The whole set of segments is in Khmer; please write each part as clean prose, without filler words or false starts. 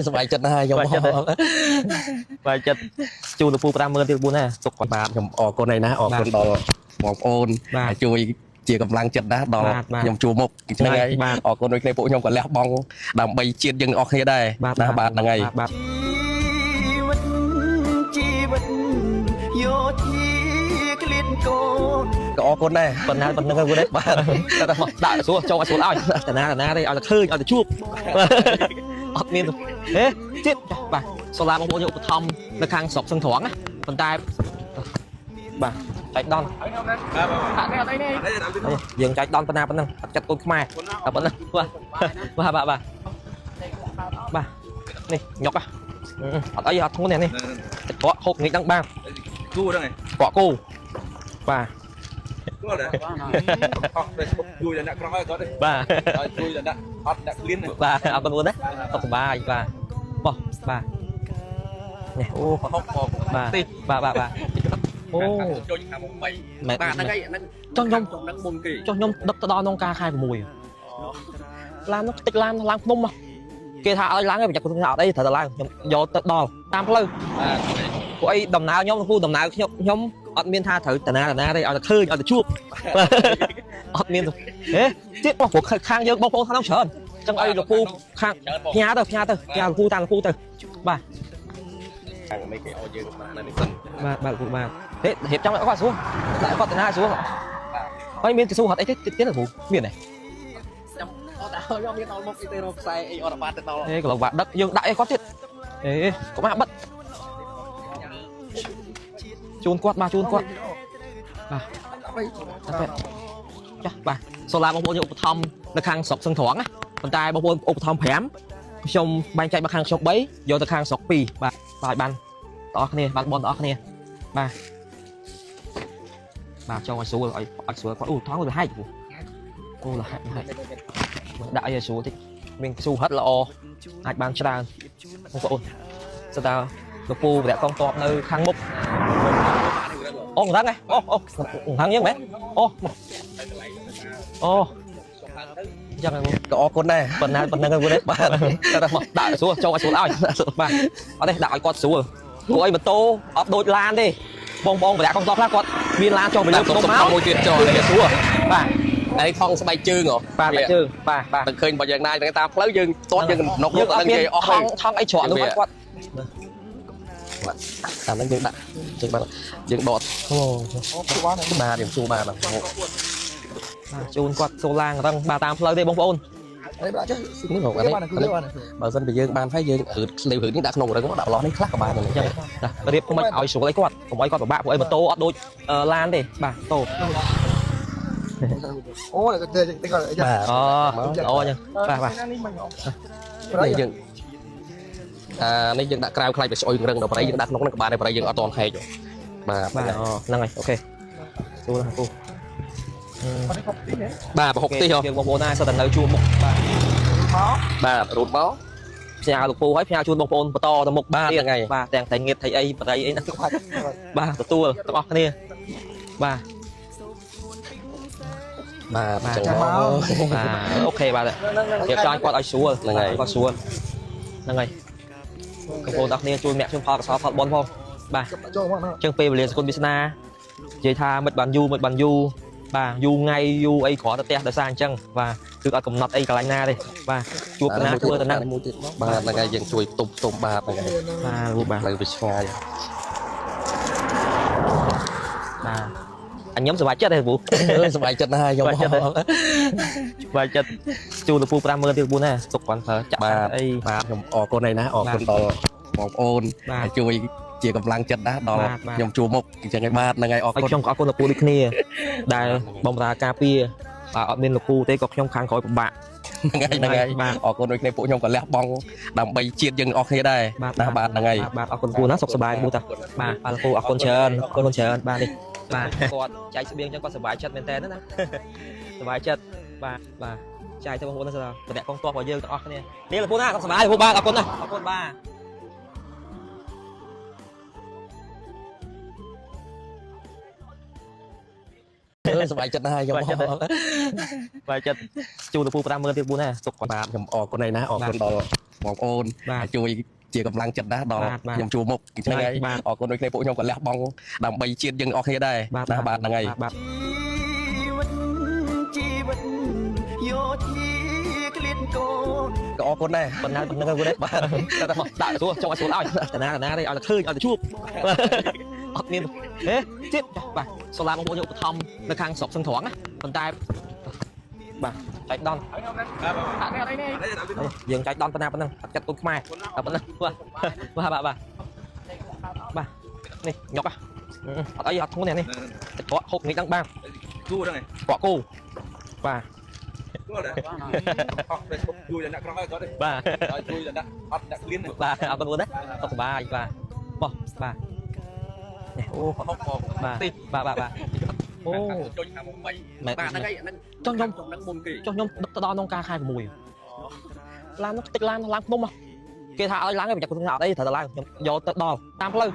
สบายจัดนะยมไปจัดจูนปูปลาเมืองที่ปูน่ะตกบาทยมออกคนไหนนะออกคนดอหมอกโอนช่วยเจียกับลังจัดนะดอยมจูมกยังไงออกคนในปุยมก็แล้วบองดำใบเจียดยังออกให้ได้นะบาทยังไงก็ออกคนได้ตอนนั้นตอนนั้นกูได้บ้านแต่พอด่าสู้โจมาสู้เอาแต่น้าได้เอาแต่คืนเอาแต่ชูบอดเมียนเฮ้จิ๊บไปโซลาบางคนอยู่ทอมในคางศพสังถวงอ่ะคนตายบ่ใจดอนยังใจดอนปนาปนังจัดต้นไม้ปนังบ่นี่ยกอ่ะเอาไอ้เอาทั้งนี้นี่เกาะหกนี้ตั้งบ้างกู้ได้ไงเกาะกู้บ่กู้เลยกู้จะนักร้องก็ได้บ่กู้จะนักอัดนักลิ้นบ่เอาตัวนู้นนะตกบ่อีกบ่บ่เนี่ยโอ้บ่โอ้โจยทำไปบ้านนั่นไงนั่นจ้องยมนักบุญกี่จ้องยมดับตะดอนนองกาคายมวยลามนกติดลามล้างนุ่มอ่ะเกทาอะไรล้างไงไปจากคนที่เอาได้แต่ล้างยอตะดอตามเพลย์กูไอ้ดำน้ำยมพูดำน้ำยมอดเมียนท่าถือแต่น้าได้เอาแต่คืนเอาแต่ชูบอดเมียนเฮ้จิ๊บว่าหัวข้างเยอะบางคนท่านต้องเชิญจังไอ้ลูกปูข้างพี่อาเตอร์ปูตังปูเตอร์บ่ไม่เกี่ยวเยอะมากนั่นนี่บ่เฮ้เห็บจังเลยก็สู้lại có tên hai xuống ơi miềnสู้hạt ấy tiến là miền này cái lồng đất dương đại có thiệt có mà bất chun quạt bà sau làm một bộ thom là khang sọc sân thoáng á còn tai bao bộ thom phèm trong ban chạy bạc khang sọc bấy vô từ khang sọc pì bà ban đó nè ban bon đó nè bà cho ngoài số rồi số có thoáng rồi hai cô là hai đại giờ số thì mình số hết là o ai ban cho ta không có ôn sao ta được phu để con tọt nơi khang mục ô thằng này thằng nhớ mấy ô chắc là có con này phần nào cô đấy đại số cho ngoài số ai ba ở đây đại con số rồi cô ấy mà tô ấp đôi lan đi bong và đã con to khác con miên lan cho mình lên tôm máu môi chuyện trò này xuống bà đây phong sẽ bay chương rồi bà chương bà từng khơi bao giờ nay người ta lấy dương tốt dương nó cũng đang chơi thong ấy chọn luôn quát làm nó dương đặt dương đọt ba điểm su ba là chun quạt sô lang răng bà tam lấy đây bong ôn đấy bà chứ nước ngọt đấy bà dân bị dương ban phải dương liều hưởng những đặc nổ đấy có đạo lo đấy khác của bà này bà điệp của mình hỏi xuống lấy quạt của mấy quạt của bạn của em mà tô đôi lan đi bà tô ô là cái bà ô nha bà này dương này dương đã cào khai về soi rừng đâu bà dương đặt nó cái bà này bà dương ở toàn hay rồi bà năng này ok su là cô bà hộp tí không một bộ này sao tận nơi chua một bà rụt máu nhà lục phu hết nhà chun bông bồn to tầm một ba ngày bà tèn thành nghiệp thầy ấy và ấy ba tua tao bóc nè ba ok bà đấy việc cho anh quạt ai xuống là ngày quạt xuống là ngày cái bồn đặc nè chun mẹ chun phò phò bồn phong ba chân pê liền con bisna chơi tha mật bàn du bà du ngay du ấy khó tao để sang chân và từ ở cùng nọt ấy cả lạnh na đi và chuột na chua tao nặng bà là ngày dần chuối tôm bà là ngày bà lại bị xoài bà anh nhóm sờ chết đây vụ sờ chết hai dòng vài chết chu được phu pram mơ tiêu phu nè tục còn thở chặt bà ở con này ná ở con to một ôn chuối chỉกับลังจัดนะดอยมจูมกจังไงบ้านยังไงออกคนช่องออกคนละปูลิคเนียได้บอมรากาเปียออกเป็นลูกปูเต้ก็ช่องคางคอยปะยังไงออกคนในปุยมก็แล้วบองดำใบเจียดยังออกให้ได้นะบ้านยังไงบ้านออกคนปูนะสบายปูตาบ้านปูออกคนเชิญบ้านดิบ้านกอดใจเบียงจังก็สบายชัดเป็นแต่นั่นนะสบายชัดบ้านใจเท่าบางคนนั่นสิแต่แดกกองตัวพอเยอะออกเนี่ยนี่แหละปูหน้าก็สบายปูบ้านออกคนนะออกคนบ้า សប្បាយចិត្តណាស់ខ្ញុំ បាយចិត្តជួលោកពូ50000ទៀតពូណាសុខគាត់ បាទខ្ញុំអរគុណណាស់អរគុណដល់បងប្អូនជួយជាកម្លាំងចិត្តណាស់ដល់ខ្ញុំជួមុខហ្នឹងហើយអរគុណដូចគ្នាពួកខ្ញុំក៏លះបង់ដើម្បីជាតិយើងអស់គ្នាដែរណាបាទហ្នឹងហើយយោធាក្លៀនកូនក៏អរគុណដែរប៉ុណ្ណាហ្នឹងគាត់បាទតែមកដាក់សួរចង់ឲ្យសួរឲ្យតាណាទេឲ្យតែឃើញឲ្យតែជួបអត់មានហេទៀតបាទសូឡាបងប្អូនយកឧបត្ថម្ភនៅខាងស្រុកសឹងត្រង់ណាប៉ុន្តែបាទចែកដនយើងចែកដនប៉ុណ្ណាប៉ុណ្ណឹងចិត្តពុកខ្មែរតែប៉ុណ្ណឹងបាទនេះញ៉ុកអត់អីអត់ធ្ងន់នេះទឹកកកហូបនេះដឹងបាន គូហ្នឹងឯង កកគូបាទ គាត់ដែរអត់Facebook ជួយអ្នកក្រោយគាត់ទេ បាទ ឲ្យជួយអ្នកអត់អ្នកគ្លៀន បាទអរគុណណាសុខសប្បាយបាទបោះបាទនេះអូ ហូបផង បាទអូ ជួយខាងមុំ3បាទហ្នឹងហើយហ្នឹង ចុះខ្ញុំ ហ្នឹងមុំគេ ចុះខ្ញុំដឹកទៅដល់ក្នុងការខែ6ឡាននោះទឹកឡានឡើងភ្នំគេថាឲ្យឡើងឯងខ្ញុំអត់អីត្រូវទៅឡើងខ្ញុំយកទៅដល់តាមផ្លូវ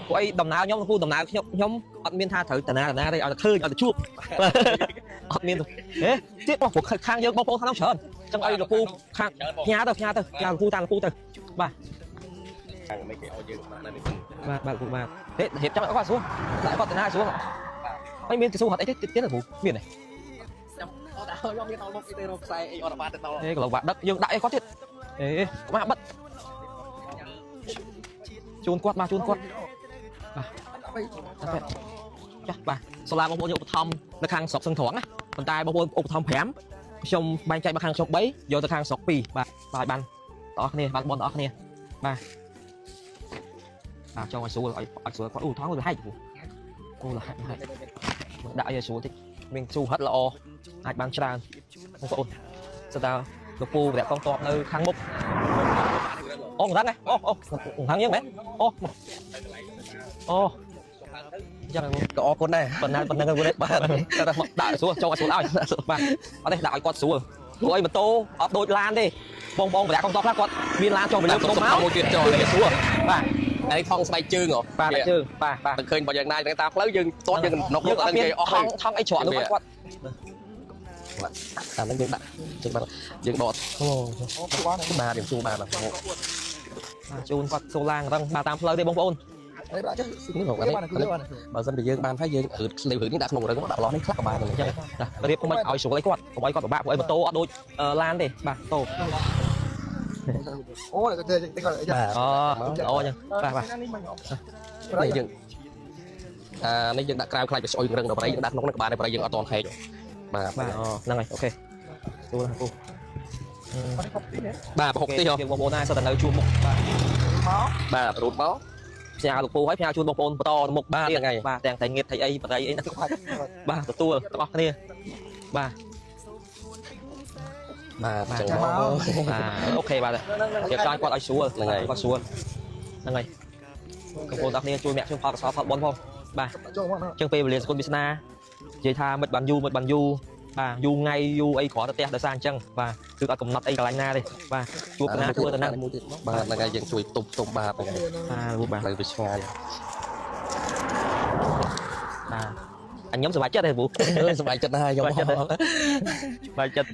ពួកអីដំណើរខ្ញុំគូដំណើរខ្ញុំអត់មានថាត្រូវតាណាទេឲ្យតែឃើញឲ្យតែជួបអត់មានហេទៀតបងពួកខាងយើងបងប្អូនខាងនោះច្រើនចឹងឲ្យលោកពូខាងផ្ញើទៅលោកពូតាមលោកពូទៅបាទ ខាងមិនគេឲ្យយើងបាននេះ បាទហេហេបចាំគាត់សួរដាក់គាត់តាណាសួរហើយមានទៅសួរហត់អីទៀតគ្រូមានទេ ខ្ញុំអត់ខ្ញុំមានដល់មកគេទៅរកខ្សែអីអត់បានទៅដល់ ហេកន្លងបាក់ដឹកយើងដាក់អីគាត់ទៀតហេមកបិទជូនគាត់បាទចាស់បាទសាលាបងប្អូនយកឧបត្ថម្ភនៅខាងស្រុកសឹងត្រង់ណាប៉ុន្តែបងប្អូនឧបត្ថម្ភ5ខ្ញុំបែងចែកមកខាងស្រុក3យកទៅខាងស្រុក2បាទបានបងប្អូនបងប្អូនបាទចង់ឲ្យស្រួលឲ្យស្រួលគាត់អូថងទៅហែកអូលហែកដាក់ឲ្យស្រួលតិចមានស៊ូហិតល្អអាចបានច្រើនបងប្អូនស្ដាលោកពូប្រែកកងតបនៅខាងមុខអូហ្នឹងហ៎អូហ្នឹងយើងមែនអូយ៉ាងក៏អរគុណដែរប៉ុណ្ណឹងគាត់បាទតែមកដាក់ស្រួលចង់ឲ្យស្រួលឲ្យបាទអត់ទេដាក់ឲ្យគាត់ស្រួលព្រោះអីម៉ូតូអត់ដូចឡានទេបងប្រែកកងតបខ្លះគាត់មានឡានចុះមកលើក្នុងមកមួយទៀតចុះស្រួលបាទហើយថងស្បែកជើងហ៎ បាទជើងបាទ ឃើញបើយ៉ាងណាតាមផ្លូវយើងទាត់យើងណុកយើងអត់មានអស់ថងអីច្រកនោះគាត់តាមហ្នឹងយើងដាក់ជើងបាទយើងដកអូបាទយើងជួបានជូនគាត់សូឡាងរឹងបាទតាមផ្លូវទេបងប្អូន អីបាទចឹងនេះមកនេះបើសិនជាយើងបានហើយយើងរឹតស្លេវរឿងនេះដាក់ក្នុងរឹងដាក់ឡោះនេះខ្លះក៏បានដែរអញ្ចឹងរៀបកុំឲ្យស្រួលអីគាត់កុំឲ្យគាត់ពិបាកព្រោះអីម៉ូតូអត់ដូចឡានទេបាទតូអូទៅទៅគាត់អូចឹងបាទនេះយើងនេះយើងដាក់ក្រៅខ្លាចទៅស្អុយរឹងដល់ប្រៃយើងដាក់ក្នុងនេះក៏បានដែរប្រៃយើងអត់តន់ហែកបាទហ្នឹងហើយអូខេចូលណាពូបាទប្រហុកទីបងប្អូនណាសិតតែនៅជួបមុខបាទរូតមកផ្ញើលោកពូហើយផ្ញើជូនបងប្អូនបន្តមុខបាទហ្នឹងហើយបាទទាំងតែងៀតថៃអីបរិយអីណាបាទទទួលទាំងអស់គ្នាបាទចឹងមកអូខេបាទជាការគាត់ឲ្យស្រួលហ្នឹងហើយគាត់ស្រួលហ្នឹងហើយបងប្អូនទាំងគ្នាជួយអ្នកខ្ញុំផលកសលផលបុណ្យផងបាទចឹងពេលវេលាសគុណវាសនានិយាយថាមិនបានយូរបាទយូរថ្ងៃយូរអីគ្រាន់តែផ្ទះដោយសារអញ្ចឹងបាទគឺអត់កំណត់អីកន្លែងណាទេបាទជួបតាណាធ្វើតាណាមួយទៀតបាទហ្នឹងហើយយើងជួយផ្ទុំបាទហ្នឹងហើយបាទទៅវាឆ្ងាយបាទអញខ្ញុំសប្បាយចិត្តទេពូសប្បាយចិត្តណាស់ខ្ញុំសប្បាយចិត្ត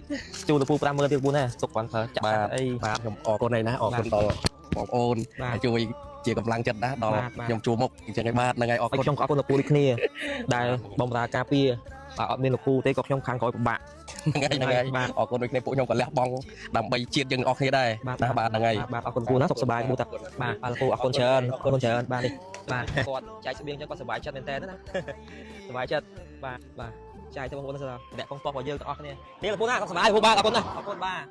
ជួលោកពូ50000ទៀតពូណាសុខគាត់ប្រើចាក់អីបាទខ្ញុំអរគុណណាស់អរគុណដល់បងប្អូនជួយជាកម្លាំងចិត្តណាស់ដល់ខ្ញុំជួមុខអញ្ចឹងឯងបាទហ្នឹងហើយអរគុណខ្ញុំអរគុណលោកពូដូចគ្នាដែលបំរើការពារអត់មានលោកពូទេក៏ខ្ញុំខាងក្រោយពិបាកហ្នឹងហើយបាទអរគុណដូចគ្នាពួកខ្ញុំក៏លះបង់ដើម្បីជាតិយើងអស់គ្នាដែរណាបាទហ្នឹងហើយបាទអរគុណពូណាសុខសប្បាយពូតាបាទលោកពូអរគុណច្រើនបាទនេះបាទគាត់ចែកស្បៀងចឹងគាត់សប្បាយចិត្តមែនតើណាសប្បាយចិត្តបាទចែកទៅបងប្អូនស្ដាប់អ្នកកងតបរបស់យើងទាំងអស់គ្នានេះលោកពូណាសុខសប្បាយពូបាទអរគុណណាអរគុណបាទ